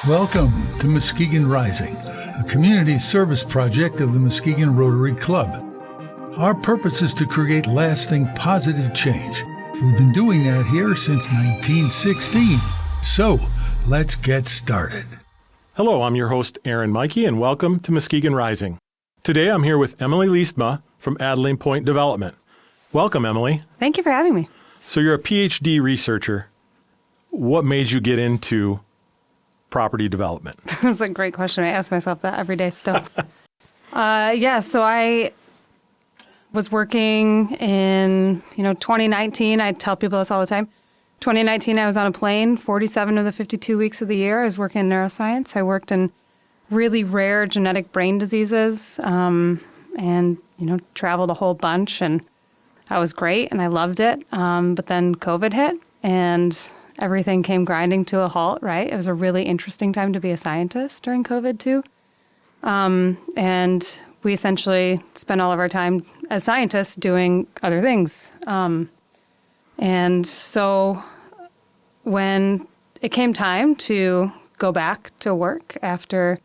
Welcome to Muskegon Rising, a community service project of the Muskegon Rotary Club. Our purpose is to create lasting positive change. We've been doing that here since 1916. So, let's get started. Hello, I'm your host, Aaron Mikey, and welcome to Muskegon Rising. Today I'm here with Emily Leestma from Adelaide Point Development. Welcome, Emily. Thank you for having me. So you're a PhD researcher. What made you get into property development? That's a great question. I ask myself that every day still. So I was working in, 2019. I tell people this all the time. 2019, I was on a plane 47 of the 52 weeks of the year. I was working in neuroscience. I worked in really rare genetic brain diseases and, traveled a whole bunch. And that was great, and I loved it. But then COVID hit, and everything came grinding to a halt, right? It was a really interesting time to be a scientist during COVID, too. And we essentially spent all of our time as scientists doing other things. And so when it came time to go back to work after,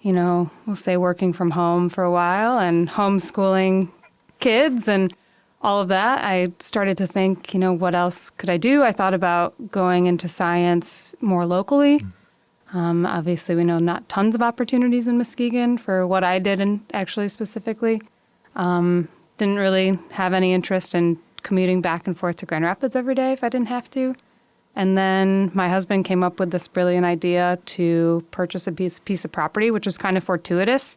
we'll say working from home for a while and homeschooling kids and all of that, I started to think, what else could I do? I thought about going into science more locally. Obviously, we know not tons of opportunities in Muskegon for what I did and actually specifically. Didn't really have any interest in commuting back and forth to Grand Rapids every day if I didn't have to. And then my husband came up with this brilliant idea to purchase a piece of property, which was kind of fortuitous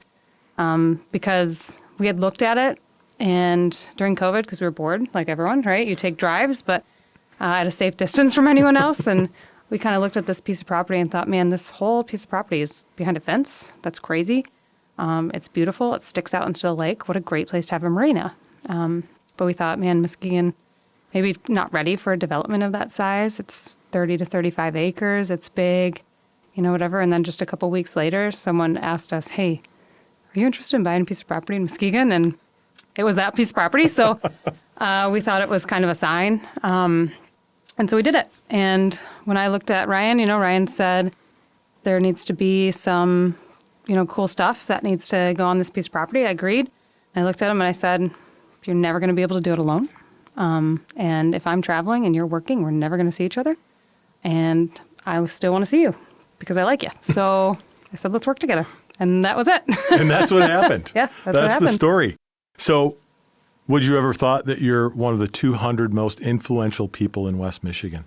because we had looked at it. And during COVID, because we were bored, like everyone, right? You take drives, but at a safe distance from anyone else. And we kind of looked at this piece of property and thought, man, this whole piece of property is behind a fence. That's crazy. It's beautiful. It sticks out into the lake. What a great place to have a marina. But we thought, man, Muskegon, maybe not ready for a development of that size. It's 30 to 35 acres. It's big, whatever. And then just a couple weeks later, someone asked us, hey, are you interested in buying a piece of property in Muskegon? And it was that piece of property, so we thought it was kind of a sign. And so we did it. And when I looked at Ryan, Ryan said there needs to be some, cool stuff that needs to go on this piece of property. I agreed. I looked at him and I said, you're never going to be able to do it alone. And if I'm traveling and you're working, we're never going to see each other. And I still want to see you because I like you. So I said, let's work together. And that was it. And that's what happened. Yeah, that's what happened. The story. So would you ever thought that you're one of the 200 most influential people in West Michigan?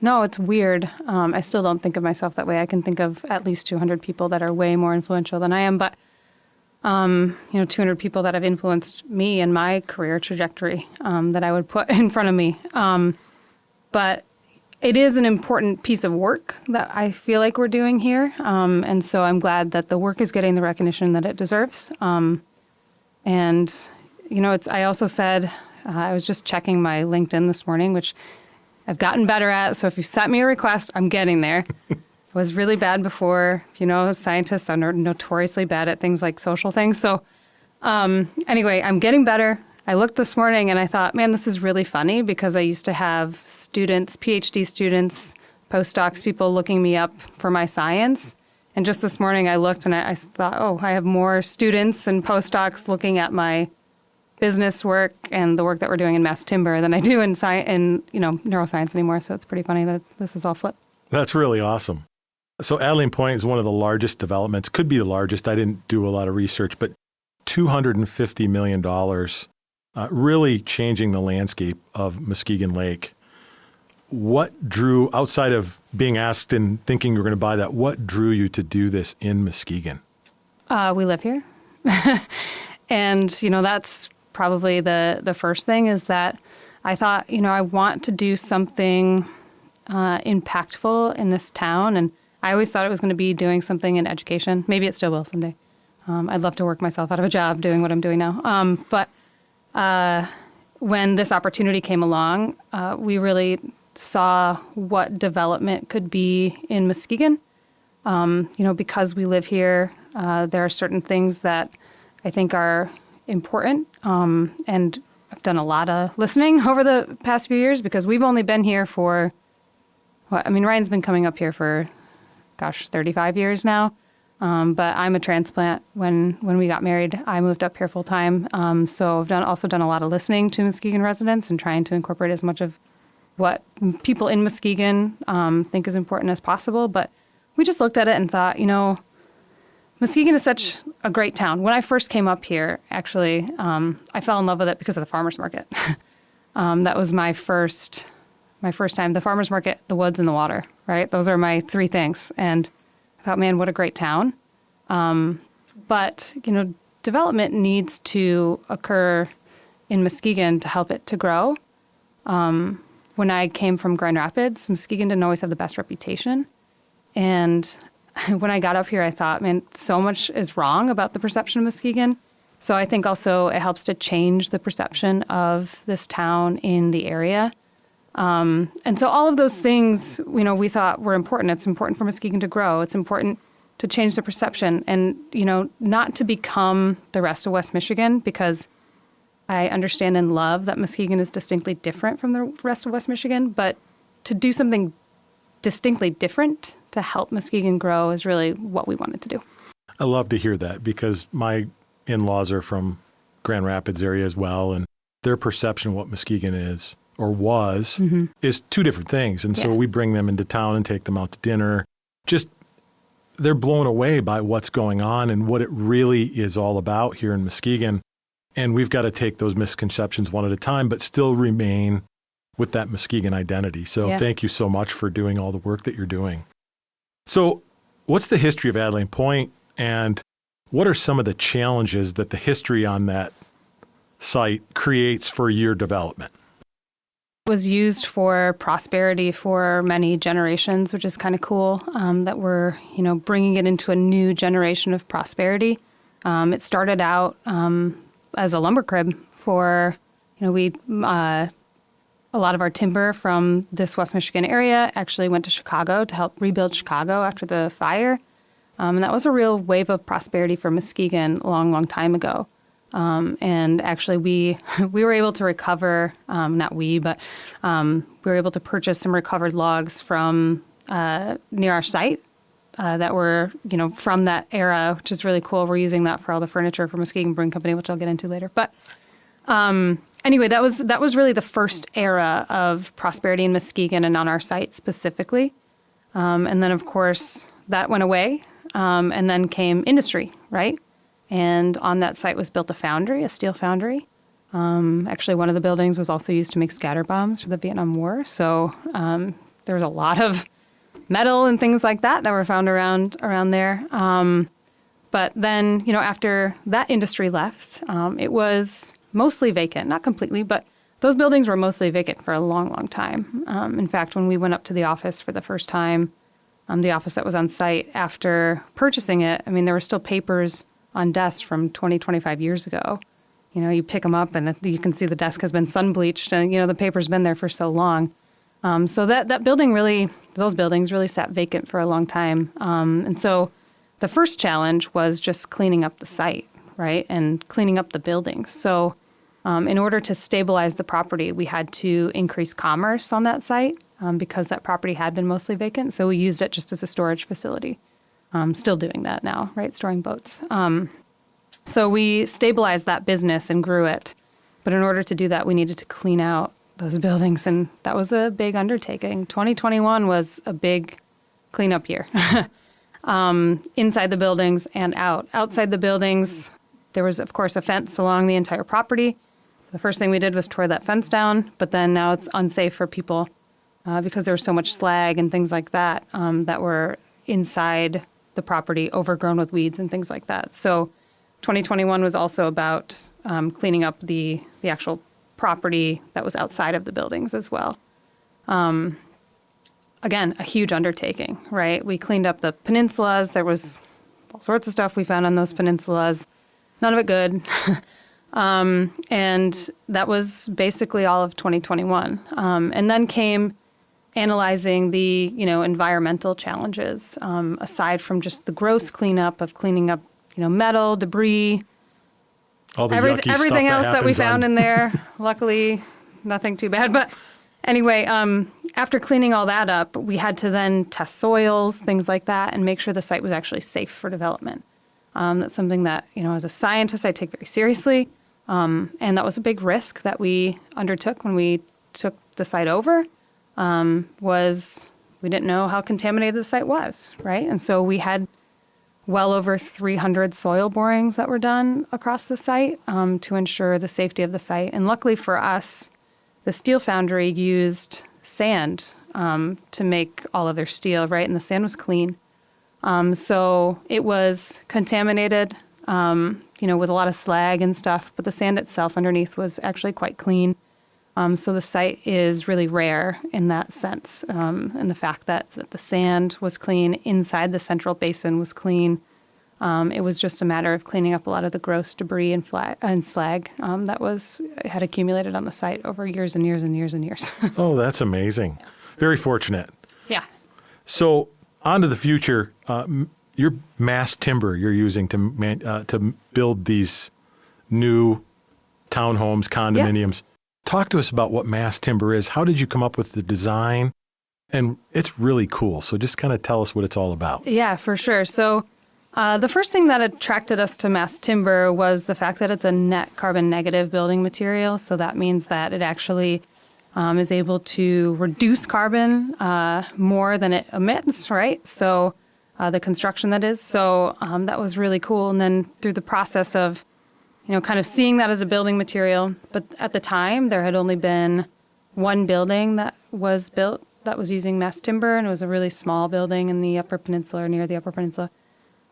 No, it's weird. I still don't think of myself that way. I can think of at least 200 people that are way more influential than I am. But, 200 people that have influenced me and my career trajectory that I would put in front of me. But it is an important piece of work that I feel like we're doing here. And so I'm glad that the work is getting the recognition that it deserves. And, I also said, I was just checking my LinkedIn this morning, which I've gotten better at. So if you sent me a request, I'm getting there. I was really bad before, scientists are notoriously bad at things like social things. So anyway, I'm getting better. I looked this morning and I thought, man, this is really funny because I used to have students, PhD students, postdocs, people looking me up for my science. And just this morning I looked and I thought, I have more students and postdocs looking at my business work and the work that we're doing in mass timber than I do in neuroscience anymore. So it's pretty funny that this is all flipped. That's really awesome. So Adelaide Point is one of the largest developments, could be the largest. I didn't do a lot of research, but $250 million, really changing the landscape of Muskegon Lake. What drew, outside of being asked and thinking you're going to buy that, what drew you to do this in Muskegon? We live here. And, that's probably the first thing is that I thought, I want to do something impactful in this town. And I always thought it was going to be doing something in education. Maybe it still will someday. I'd love to work myself out of a job doing what I'm doing now. But when this opportunity came along, we really saw what development could be in Muskegon. Because we live here, there are certain things that I think are important. And I've done a lot of listening over the past few years because we've only been here for, Ryan's been coming up here for 35 years now. But I'm a transplant. When we got married, I moved up here full time. So I've also done a lot of listening to Muskegon residents and trying to incorporate as much of what people in Muskegon think is important as possible. But we just looked at it and thought, Muskegon is such a great town. When I first came up here, actually, I fell in love with it because of the farmers market. That was my first time. The farmers market, the woods, and the water, right? Those are my three things. And I thought, man, what a great town. But, development needs to occur in Muskegon to help it to grow. When I came from Grand Rapids, Muskegon didn't always have the best reputation. And when I got up here, I thought, man, so much is wrong about the perception of Muskegon. So I think also it helps to change the perception of this town in the area. And so all of those things, we thought were important. It's important for Muskegon to grow. It's important to change the perception and, not to become the rest of West Michigan, because I understand and love that Muskegon is distinctly different from the rest of West Michigan, but to do something distinctly different to help Muskegon grow is really what we wanted to do. I love to hear that because my in-laws are from Grand Rapids area as well, and their perception of what Muskegon is or was is two different things. And so we bring them into town and take them out to dinner. Just they're blown away by what's going on and what it really is all about here in Muskegon. And we've got to take those misconceptions one at a time, but still remain with that Muskegon identity. So thank you so much for doing all the work that you're doing. So what's the history of Adelaide Point, and what are some of the challenges that the history on that site creates for your development? It was used for prosperity for many generations, which is kind of cool that we're, bringing it into a new generation of prosperity. It started out as a lumber crib for, a lot of our timber from this West Michigan area actually went to Chicago to help rebuild Chicago after the fire. And that was a real wave of prosperity for Muskegon a long, long time ago. And actually we were able to recover, not we, but we were able to purchase some recovered logs from near our site that were, from that era, which is really cool. We're using that for all the furniture for Muskegon Brewing Company, which I'll get into later. But anyway, that was really the first era of prosperity in Muskegon and on our site specifically. And then, of course, that went away. And then came industry, right? And on that site was built a foundry, a steel foundry. Actually, one of the buildings was also used to make scatter bombs for the Vietnam War. So there was a lot of metal and things like that were found around there. But then, after that industry left, it was mostly vacant, not completely, but those buildings were mostly vacant for a long, long time. In fact, when we went up to the office for the first time, the office that was on site after purchasing it, there were still papers on desks from 20, 25 years ago. You pick them up and you can see the desk has been sun bleached and, the paper's been there for so long. So that building those buildings really sat vacant for a long time. And so the first challenge was just cleaning up the site, right? And cleaning up the buildings. So in order to stabilize the property, we had to increase commerce on that site because that property had been mostly vacant. So we used it just as a storage facility. Still doing that now, right? Storing boats. So we stabilized that business and grew it. But in order to do that, we needed to clean out those buildings. And that was a big undertaking. 2021 was a big cleanup year. Inside the buildings and out. Outside the buildings, there was, of course, a fence along the entire property. The first thing we did was tore that fence down, but then now it's unsafe for people because there was so much slag and things like that that were inside the property, overgrown with weeds and things like that. So 2021 was also about cleaning up the actual property that was outside of the buildings as well. Again, a huge undertaking, right? We cleaned up the peninsulas. There was all sorts of stuff we found on those peninsulas. None of it good. And that was basically all of 2021. And then came analyzing the, environmental challenges, aside from just the gross cleanup of cleaning up, metal, debris, all the everything else that we found on. in there. Luckily, nothing too bad. But Anyway, after cleaning all that up, we had to then test soils, things like that, and make sure the site was actually safe for development. That's something that, as a scientist, I take very seriously. And that was a big risk that we undertook when we took the site over, was we didn't know how contaminated the site was, right? And so we had well over 300 soil borings that were done across the site to ensure the safety of the site. And luckily for us, the steel foundry used sand to make all of their steel, right? And the sand was clean. So it was contaminated, with a lot of slag and stuff, but the sand itself underneath was actually quite clean. So the site is really rare in that sense. And the fact that the sand was clean, inside the central basin was clean. It was just a matter of cleaning up a lot of the gross debris and slag that had accumulated on the site over years and years and years and years. Oh, that's amazing. Very fortunate. Yeah. So on to the future. Your mass timber you're using to build these new townhomes, condominiums. Talk to us about what mass timber is. How did you come up with the design? And it's really cool. So just kind of tell us what it's all about. Yeah, for sure. So the first thing that attracted us to mass timber was the fact that it's a net carbon negative building material. So that means that it actually is able to reduce carbon more than it emits, right? So the construction that is. So that was really cool. And then through the process of kind of seeing that as a building material. But at the time, there had only been one building that was built that was using mass timber, and it was a really small building in the Upper Peninsula or near the Upper Peninsula.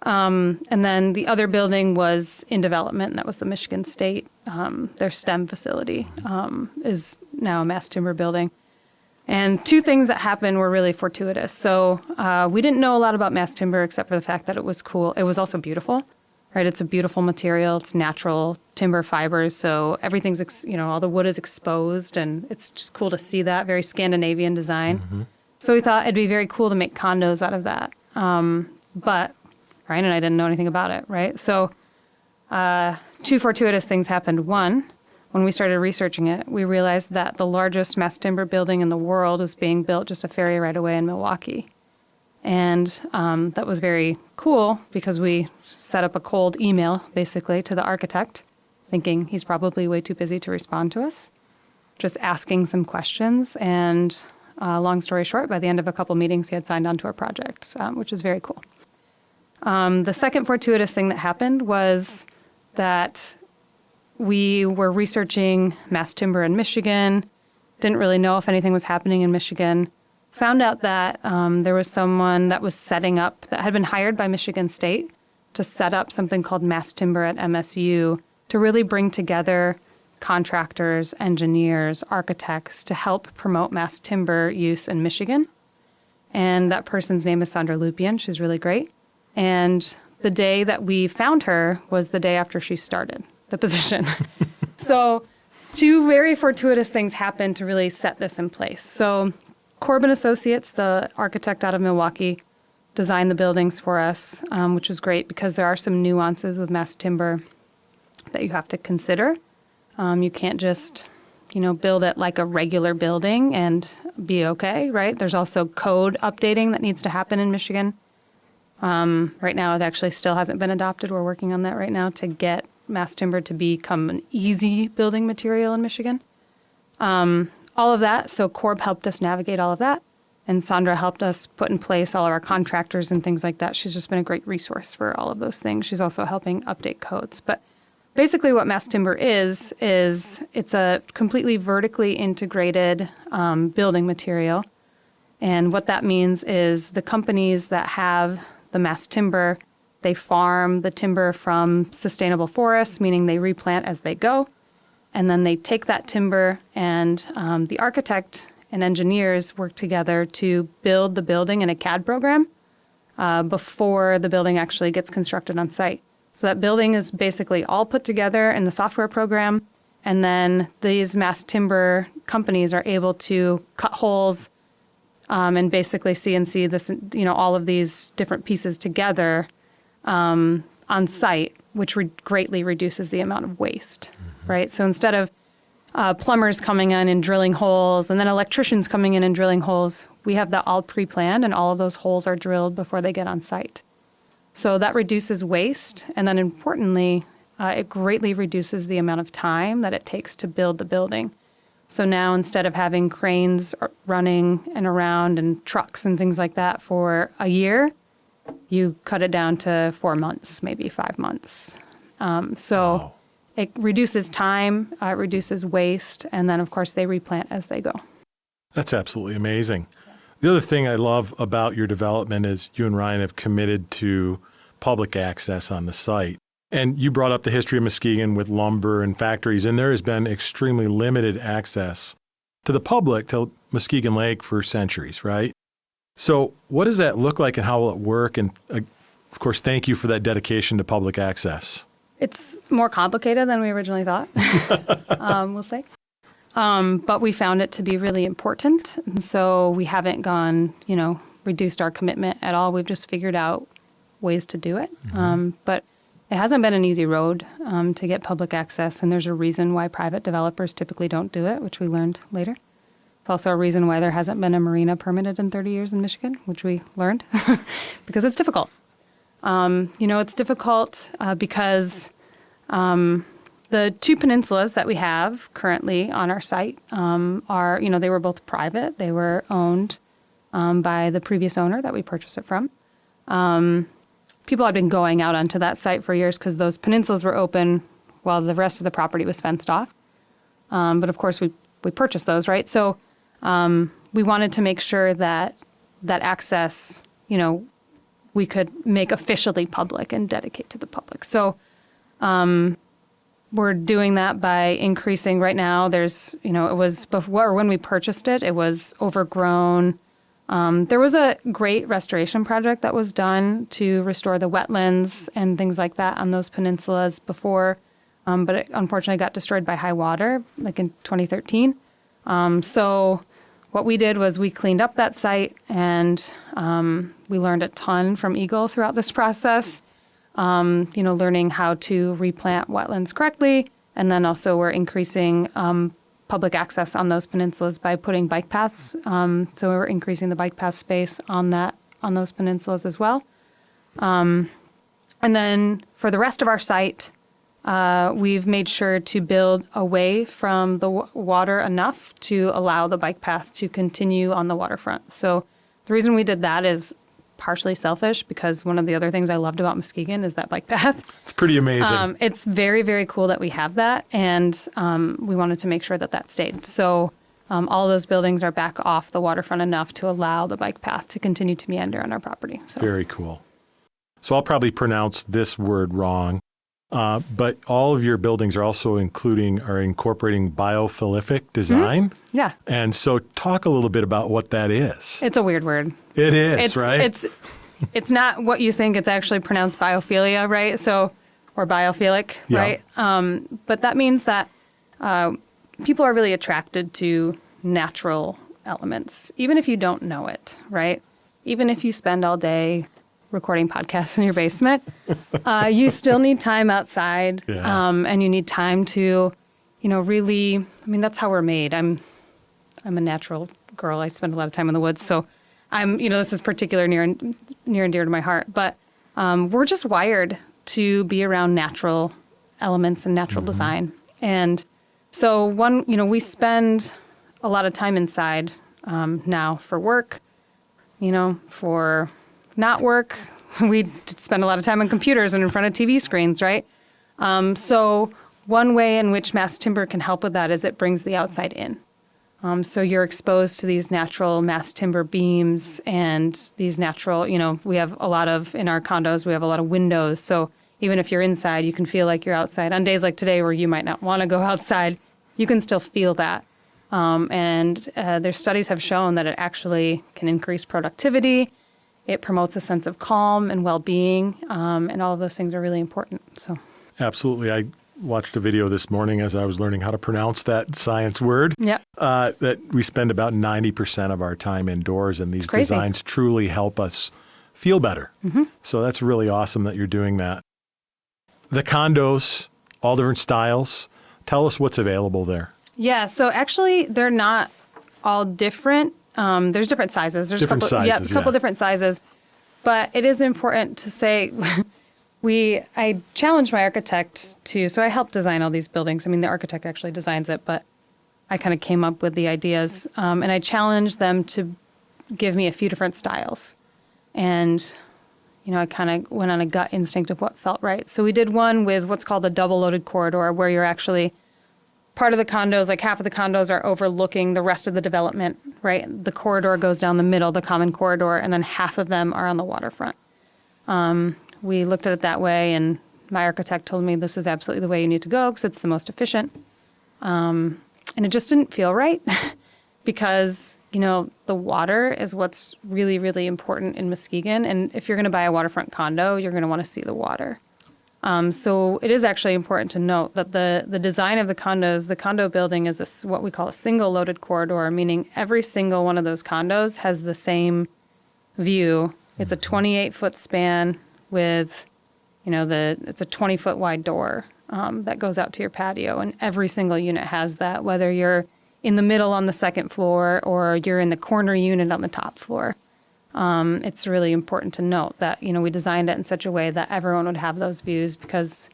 And then the other building was in development, and that was the Michigan State. Their STEM facility is now a mass timber building. And two things that happened were really fortuitous. So we didn't know a lot about mass timber except for the fact that it was cool. It was also beautiful. Right, it's a beautiful material. It's natural timber fibers, so everything's all the wood is exposed, and it's just cool to see that very Scandinavian design. Mm-hmm. So we thought it'd be very cool to make condos out of that. But Ryan and I didn't know anything about it, right? So two fortuitous things happened. One, when we started researching it, we realized that the largest mass timber building in the world was being built just a ferry ride away in Milwaukee. And that was very cool because we set up a cold email, basically, to the architect, thinking he's probably way too busy to respond to us, just asking some questions. And long story short, by the end of a couple meetings, he had signed on to our project, which is very cool. The second fortuitous thing that happened was that we were researching mass timber in Michigan, didn't really know if anything was happening in Michigan. Found out that there was someone that was setting up, that had been hired by Michigan State to set up something called mass timber at MSU to really bring together contractors, engineers, architects to help promote mass timber use in Michigan. And that person's name is Sandra Lupian. She's really great. And the day that we found her was the day after she started the position. So two very fortuitous things happened to really set this in place. So Corbin Associates, the architect out of Milwaukee, designed the buildings for us, which was great because there are some nuances with mass timber that you have to consider. You can't just, build it like a regular building and be okay, right? There's also code updating that needs to happen in Michigan. Right now, it actually still hasn't been adopted. We're working on that right now to get mass timber to become an easy building material in Michigan. All of that. So Corb helped us navigate all of that. And Sandra helped us put in place all of our contractors and things like that. She's just been a great resource for all of those things. She's also helping update codes. But basically what mass timber is it's a completely vertically integrated building material. And what that means is the companies that have the mass timber, they farm the timber from sustainable forests, meaning they replant as they go. And then they take that timber and the architect and engineers work together to build the building in a CAD program before the building actually gets constructed on site. So that building is basically all put together in the software program. And then these mass timber companies are able to cut holes and basically CNC this, all of these different pieces together on site, which greatly reduces the amount of waste, right? So instead of plumbers coming in and drilling holes, and then electricians coming in and drilling holes. We have that all pre-planned, and all of those holes are drilled before they get on site. So that reduces waste, and then importantly, it greatly reduces the amount of time that it takes to build the building. So now instead of having cranes running and around and trucks and things like that for a year, you cut it down to 4 months, maybe 5 months. Wow. It reduces time, it reduces waste, and then, of course, they replant as they go. That's absolutely amazing. The other thing I love about your development is you and Ryan have committed to public access on the site. And you brought up the history of Muskegon with lumber and factories, and there has been extremely limited access to the public to Muskegon Lake for centuries, right? So what does that look like and how will it work? And of course, thank you for that dedication to public access. It's more complicated than we originally thought, we'll say. But we found it to be really important. And so we haven't gone, reduced our commitment at all. We've just figured out ways to do it. But it hasn't been an easy road to get public access. And there's a reason why private developers typically don't do it, which we learned later. It's also a reason why there hasn't been a marina permitted in 30 years in Michigan, which we learned, because it's difficult. It's difficult because the two peninsulas that we have currently on our site are, they were both private. They were owned by the previous owner that we purchased it from. People had been going out onto that site for years because those peninsulas were open while the rest of the property was fenced off. But of course, we purchased those, right? So we wanted to make sure that access, we could make officially public and dedicate to the public. So we're doing that by increasing. Right now, there's, it was before, when we purchased it, it was overgrown. There was a great restoration project that was done to restore the wetlands and things like that on those peninsulas before, but it unfortunately got destroyed by high water, like in 2013. So what we did was we cleaned up that site, and we learned a ton from Eagle throughout this process, learning how to replant wetlands correctly. And then also we're increasing public access on those peninsulas by putting bike paths. So we're increasing the bike path space on those peninsulas as well. And then for the rest of our site, we've made sure to build away from the water enough to allow the bike path to continue on the waterfront. So the reason we did that is partially selfish, because one of the other things I loved about Muskegon is that bike path. It's pretty amazing. It's very, very cool that we have that, and we wanted to make sure that stayed. So all those buildings are back off the waterfront enough to allow the bike path to continue to meander on our property. So. Very cool. So I'll probably pronounce this word wrong. But all of your buildings are also incorporating biophilic design. Mm-hmm. Yeah. And so talk a little bit about what that is. It's a weird word. It is, right? It's not what you think. It's actually pronounced biophilia, right? So, or biophilic, yeah. Right? But that means that people are really attracted to natural elements, even if you don't know it, right? Even if you spend all day recording podcasts in your basement, you still need time outside, and you need time to, really. That's how we're made. I'm a natural girl. I spend a lot of time in the woods, so this is particular near and dear to my heart. But we're just wired to be around natural elements and natural design, and so we spend a lot of time inside now for work, for not work. We spend a lot of time on computers and in front of TV screens, right? So one way in which mass timber can help with that is it brings the outside in. So you're exposed to these natural mass timber beams and these natural, we have a lot of, in our condos, we have a lot of windows. So even if you're inside, you can feel like you're outside. On days like today where you might not want to go outside, you can still feel that. And their studies have shown that it actually can increase productivity. It promotes a sense of calm and well-being, and all of those things are really important. So, absolutely. I watched a video this morning as I was learning how to pronounce that science word. Yep. That we spend about 90% of our time indoors, and these designs truly help us feel better. Mm-hmm. So that's really awesome that you're doing that. The condos, all different styles. Tell us what's available there. Yeah, so actually they're not all different. There's different sizes. There's Different a couple, sizes, a couple yeah. different sizes. But it is important to say I challenged my architect so I helped design all these buildings. I mean, the architect actually designs it, but I kind of came up with the ideas. And I challenged them to give me a few different styles. And, I kind of went on a gut instinct of what felt right. So we did one with what's called a double loaded corridor, where you're actually part of the condos, like half of the condos are overlooking the rest of the development, right? The corridor goes down the middle, the common corridor, and then half of them are on the waterfront. We looked at it that way, and my architect told me this is absolutely the way you need to go because it's the most efficient. And it just didn't feel right because, the water is what's really, really important in Muskegon. And if you're going to buy a waterfront condo, you're going to want to see the water. So it is actually important to note that the design of the condos, the condo building is what we call a single loaded corridor, meaning every single one of those condos has the same view. It's a 28-foot span with, it's a 20-foot wide door that goes out to your patio. And every single unit has that, whether you're in the middle on the second floor or you're in the corner unit on the top floor. It's really important to note that, we designed it in such a way that everyone would have those views because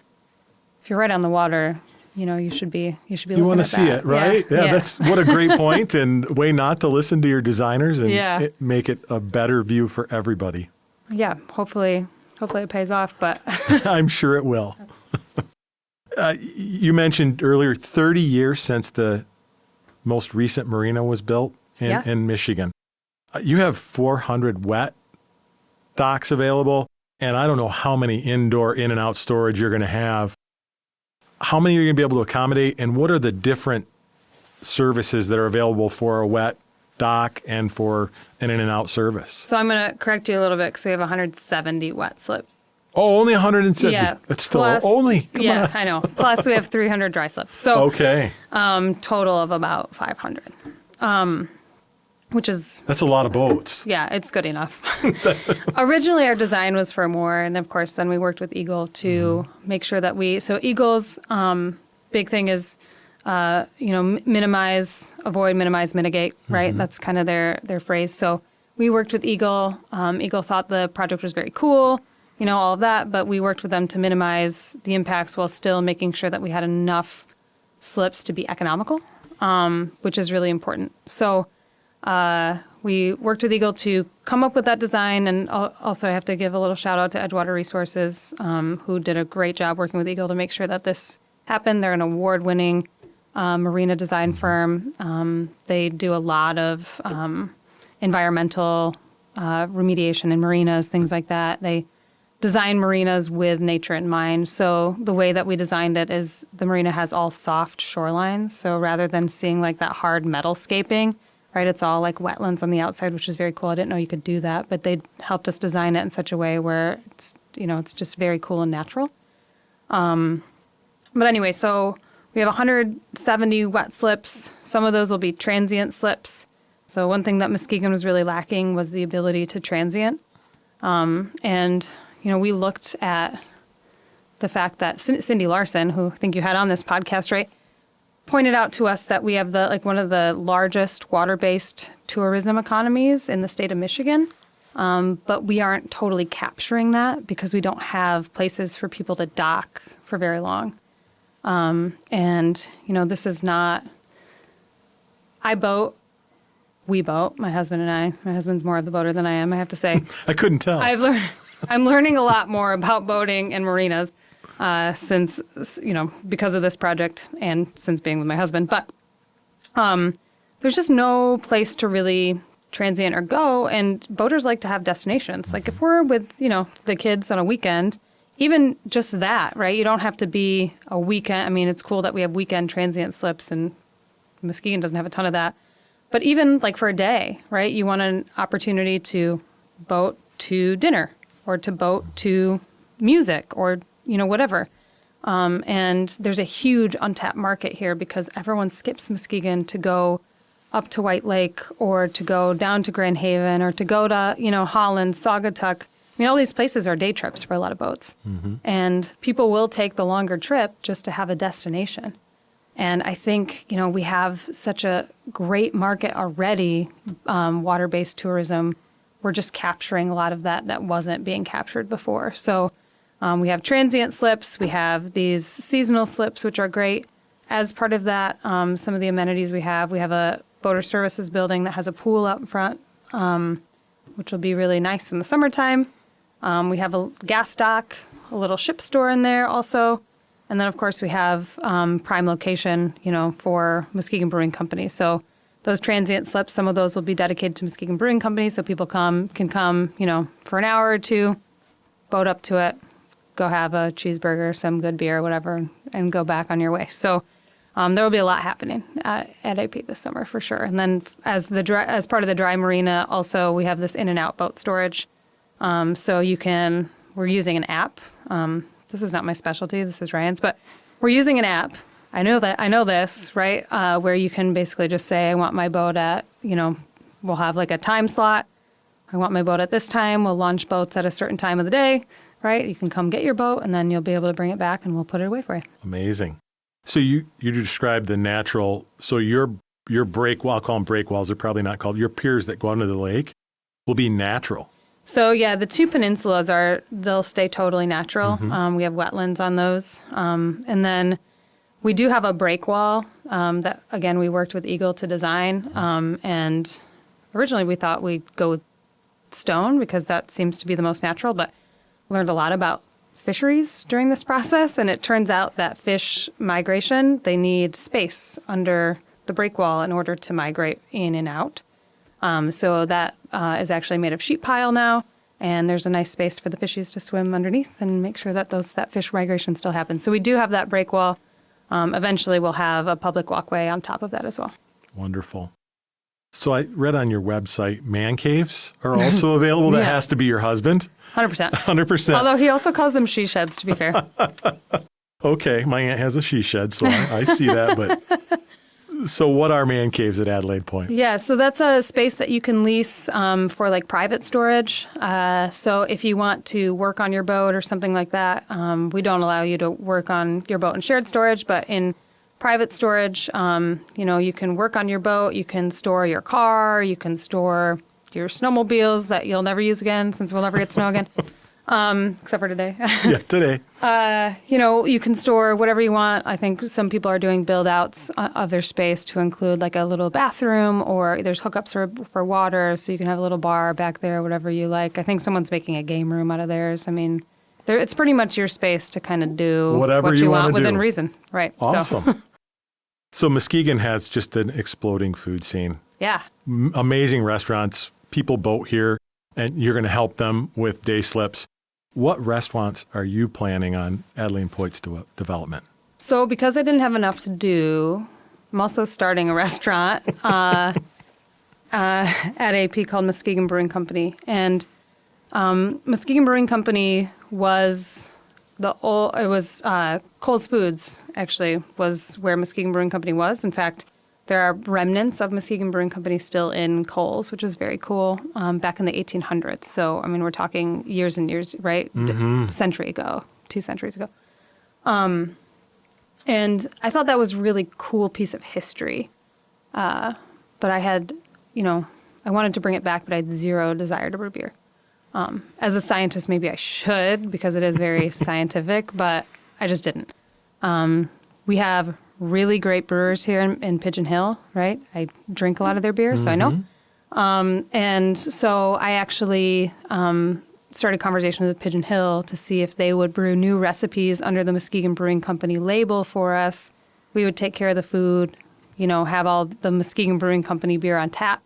if you're right on the water, you should be looking at that. You want to see it, right? Yeah. That's what a great point and way not to listen to your designers and make it a better view for everybody. Yeah, hopefully it pays off, but I'm sure it will. You mentioned earlier 30 years since the most recent marina was built in Michigan. You have 400 wet docks available, and I don't know how many indoor in and out storage you're going to have. How many are you going to be able to accommodate, and what are the different services that are available for a wet dock and for an in and out service? So I'm going to correct you a little bit because we have 170 wet slips. Oh, only 170. Yeah. That's still Plus, only. Come on. I know. Plus we have 300 dry slips. So okay. Total of about 500. Which is... That's a lot of boats. Yeah, it's good enough. Originally, our design was for more, and of course, then we worked with Eagle to make sure that so Eagle's big thing is, avoid, minimize, mitigate, right? Mm-hmm. That's kind of their phrase. So we worked with Eagle. Eagle thought the project was very cool, all of that, but we worked with them to minimize the impacts while still making sure that we had enough slips to be economical, which is really important. So we worked with Eagle to come up with that design, and also I have to give a little shout out to Edgewater Resources, who did a great job working with Eagle to make sure that this happened. They're an award-winning marina design firm. They do a lot of environmental remediation in marinas, things like that. They design marinas with nature in mind. So the way that we designed it is the marina has all soft shorelines. So rather than seeing like that hard metal scaping, right, it's all like wetlands on the outside, which is very cool. I didn't know you could do that, but they helped us design it in such a way where it's, it's just very cool and natural. But anyway, so we have 170 wet slips. Some of those will be transient slips. So one thing that Muskegon was really lacking was the ability to transient. And we looked at the fact that Cindy Larson, who I think you had on this podcast, right, pointed out to us that we have one of the largest water-based tourism economies in the state of Michigan. But we aren't totally capturing that because we don't have places for people to dock for very long. And this is not, we boat, my husband and I. My husband's more of the boater than I am, I have to say. I couldn't tell. I'm learning a lot more about boating and marinas since, because of this project and since being with my husband. But there's just no place to really transient or go, and boaters like to have destinations. Like if we're with, the kids on a weekend, even just that, right? You don't have to be a weekend. I mean, it's cool that we have weekend transient slips, and Muskegon doesn't have a ton of that. But even like for a day, right? You want an opportunity to boat to dinner or to boat to music or, whatever. And there's a huge untapped market here because everyone skips Muskegon to go up to White Lake or to go down to Grand Haven or to go to, Holland, Saugatuck. I mean, all these places are day trips for a lot of boats. Mm-hmm. And people will take the longer trip just to have a destination. And I think, we have such a great market already, water-based tourism. We're just capturing a lot of that wasn't being captured before. So we have transient slips. We have these seasonal slips, which are great. As part of that, some of the amenities we have a boater services building that has a pool out in front, which will be really nice in the summertime. We have a gas dock, a little ship store in there also. And then, of course, we have prime location, for Muskegon Brewing Company. So those transient slips, some of those will be dedicated to Muskegon Brewing Company. So people can come, for an hour or two, boat up to it, go have a cheeseburger, some good beer, whatever, and go back on your way. So there will be a lot happening at AP this summer for sure. And then as part of the dry marina, also we have this in and out boat storage. So we're using an app. This is not my specialty. This is Ryan's, but we're using an app. I know this, right? Where you can basically just say, I want my boat at, we'll have like a time slot. I want my boat at this time. We'll launch boats at a certain time of the day, right? You can come get your boat and then you'll be able to bring it back and we'll put it away for you. Amazing. So you described the natural, so your breakwall, I'll call them breakwalls, they're probably not called, your piers that go out into the lake will be natural. So yeah, the two peninsulas they'll stay totally natural. We have wetlands on those. And then we do have a breakwall that, again, we worked with Eagle to design. And originally we thought we'd go with stone because that seems to be the most natural, but learned a lot about fisheries during this process. And it turns out that fish migration, they need space under the breakwall in order to migrate in and out. So that is actually made of sheet pile now, and there's a nice space for the fishies to swim underneath and make sure that that fish migration still happens. So we do have that breakwall. Eventually, we'll have a public walkway on top of that as well. Wonderful. So I read on your website, man caves are also available. That has to be your husband? 100%. 100%. Although he also calls them she sheds, to be fair. Okay, my aunt has a she shed, so I see that, but... So what are man caves at Adelaide Point? Yeah, so that's a space that you can lease for like private storage. So if you want to work on your boat or something like that, we don't allow you to work on your boat in shared storage, but in private storage, you can work on your boat, you can store your car, you can store your snowmobiles that you'll never use again since we'll never get snow again. Except for today. Yeah, today. You can store whatever you want. I think some people are doing build outs of their space to include like a little bathroom, or there's hookups for water, so you can have a little bar back there, whatever you like. I think someone's making a game room out of theirs. I mean, it's pretty much your space to kind of do whatever what you want do. Within reason. Right. Awesome. So Muskegon has just an exploding food scene. Yeah. Amazing restaurants. People boat here, and you're going to help them with day slips. What restaurants are you planning on Adelaide Point's development? So because I didn't have enough to do, I'm also starting a restaurant at AP called Muskegon Brewing Company. And Muskegon Brewing Company was Coles Foods, actually, was where Muskegon Brewing Company was. In fact, there are remnants of Muskegon Brewing Company still in Coles, which was very cool, back in the 1800s. So, I mean, we're talking years and years, right? Century ago, 2 centuries ago. And I thought that was a really cool piece of history. But I had, I wanted to bring it back, but I had zero desire to brew beer. As a scientist, maybe I should, because it is very scientific, but I just didn't. We have really great brewers here in Pigeon Hill, right? I drink a lot of their beer, so I know. And so I actually started conversation with Pigeon Hill to see if they would brew new recipes under the Muskegon Brewing Company label for us. We would take care of the food, have all the Muskegon Brewing Company beer on tap.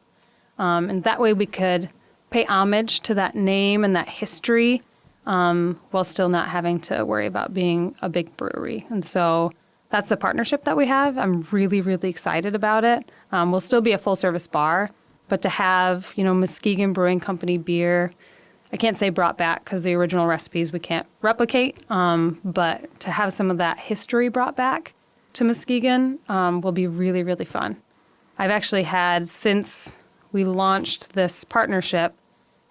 And that way we could pay homage to that name and that history while still not having to worry about being a big brewery. And so that's the partnership that we have. I'm really, really excited about it. We'll still be a full-service bar, but to have, Muskegon Brewing Company beer, I can't say brought back because the original recipes we can't replicate, but to have some of that history brought back to Muskegon will be really, really fun. I've actually had, since we launched this partnership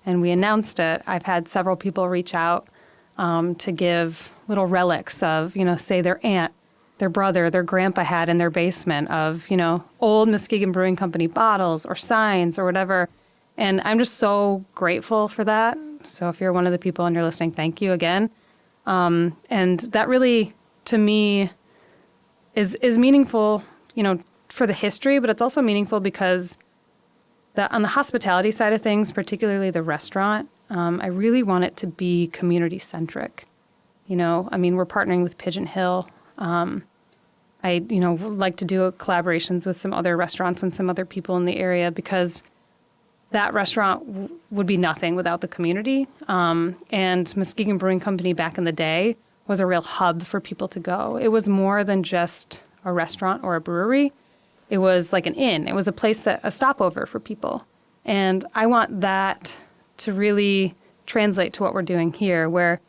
and we announced it, I've had several people reach out to give little relics of, say their aunt their brother, their grandpa had in their basement of, old Muskegon Brewing Company bottles or signs or whatever. And I'm just so grateful for that. So if you're one of the people and you're listening, thank you again. And that really, to me, is meaningful, for the history, but it's also meaningful because on the hospitality side of things, particularly the restaurant, I really want it to be community-centric. We're partnering with Pigeon Hill. I would like to do collaborations with some other restaurants and some other people in the area because that restaurant would be nothing without the community. And Muskegon Brewing Company back in the day was a real hub for people to go. It was more than just a restaurant or a brewery. It was like an inn. It was a stopover for people. And I want that to really translate to what we're doing here, where,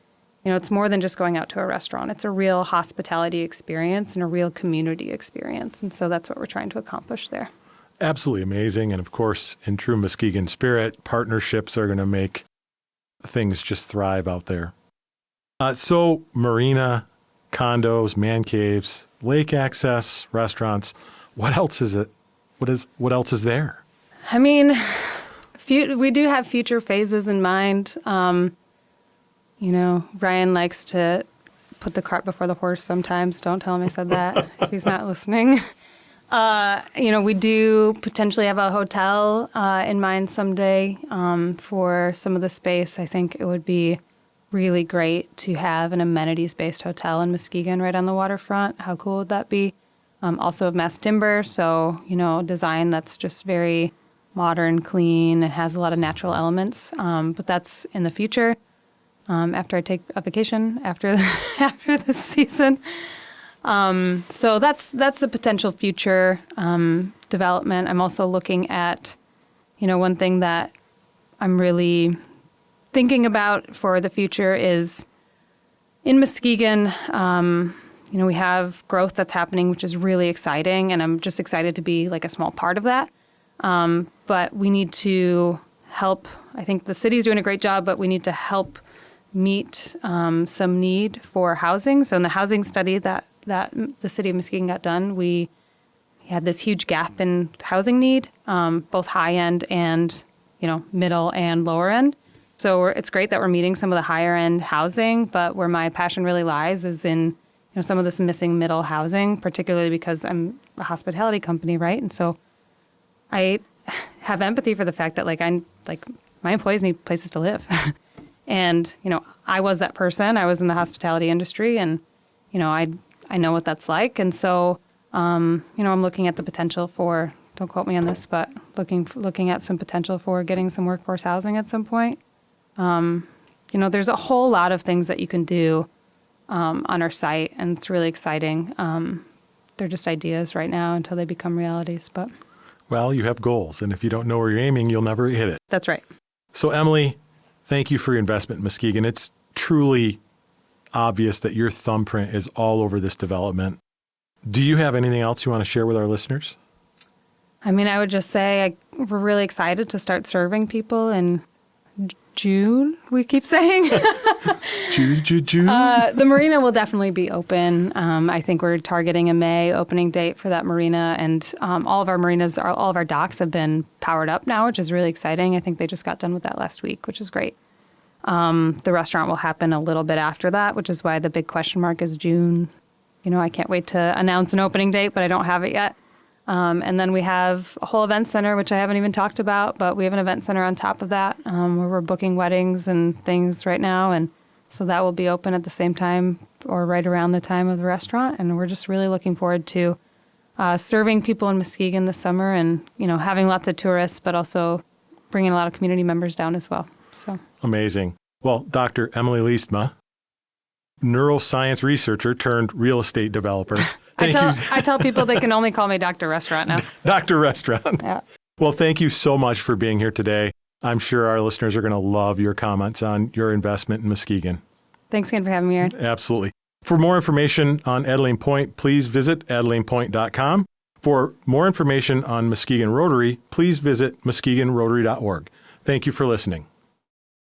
it's more than just going out to a restaurant. It's a real hospitality experience and a real community experience. And so that's what we're trying to accomplish there. Absolutely amazing. And of course, in true Muskegon spirit, partnerships are going to make things just thrive out there. So marina, condos, man caves, lake access, restaurants. What else is it? What else is there? We do have future phases in mind. Ryan likes to put the cart before the horse sometimes. Don't tell him I said that if he's not listening. We do potentially have a hotel in mind someday for some of the space. I think it would be really great to have an amenities-based hotel in Muskegon right on the waterfront. How cool would that be? Also mass timber, so, design that's just very modern, clean, and has a lot of natural elements. But that's in the future, after I take a vacation after this season. So that's a potential future development. I'm also looking at, one thing that I'm really thinking about for the future is in Muskegon, we have growth that's happening, which is really exciting, and I'm just excited to be like a small part of that. But we need to help. I think the city's doing a great job, but we need to help meet some need for housing. So in the housing study that the city of Muskegon got done, we had this huge gap in housing need, both high end and, middle and lower end. So it's great that we're meeting some of the higher end housing, but where my passion really lies is in, some of this missing middle housing, particularly because I'm a hospitality company, right? And so I have empathy for the fact that my employees need places to live. And, I was that person. I was in the hospitality industry, and, I know what that's like. And so, I'm looking at the potential for, don't quote me on this, but looking at some potential for getting some workforce housing at some point. There's a whole lot of things that you can do on our site, and it's really exciting. They're just ideas right now until they become realities. But well, you have goals, and if you don't know where you're aiming, you'll never hit it. That's right. So, Emily, thank you for your investment in Muskegon. It's truly obvious that your thumbprint is all over this development. Do you have anything else you want to share with our listeners? I would just say we're really excited to start serving people in June, we keep saying. June. The marina will definitely be open. I think we're targeting a May opening date for that marina, and all of our docks have been powered up now, which is really exciting. I think they just got done with that last week, which is great. The restaurant will happen a little bit after that, which is why the big question mark is June. I can't wait to announce an opening date, but I don't have it yet. And then we have a whole event center, which I haven't even talked about, but we have an event center on top of that where we're booking weddings and things right now. And so that will be open at the same time or right around the time of the restaurant. And we're just really looking forward to serving people in Muskegon this summer and, having lots of tourists, but also bringing a lot of community members down as well. So amazing. Well, Dr. Emily Leestma, neuroscience researcher turned real estate developer. I tell people they can only call me Dr. Restaurant now. Dr. Restaurant. Yeah. Well, thank you so much for being here today. I'm sure our listeners are going to love your comments on your investment in Muskegon. Thanks again for having me, Aaron. Absolutely. For more information on Adelaide Point, please visit AdelaidePoint.com. For more information on Muskegon Rotary, please visit MuskegonRotary.org. Thank you for listening.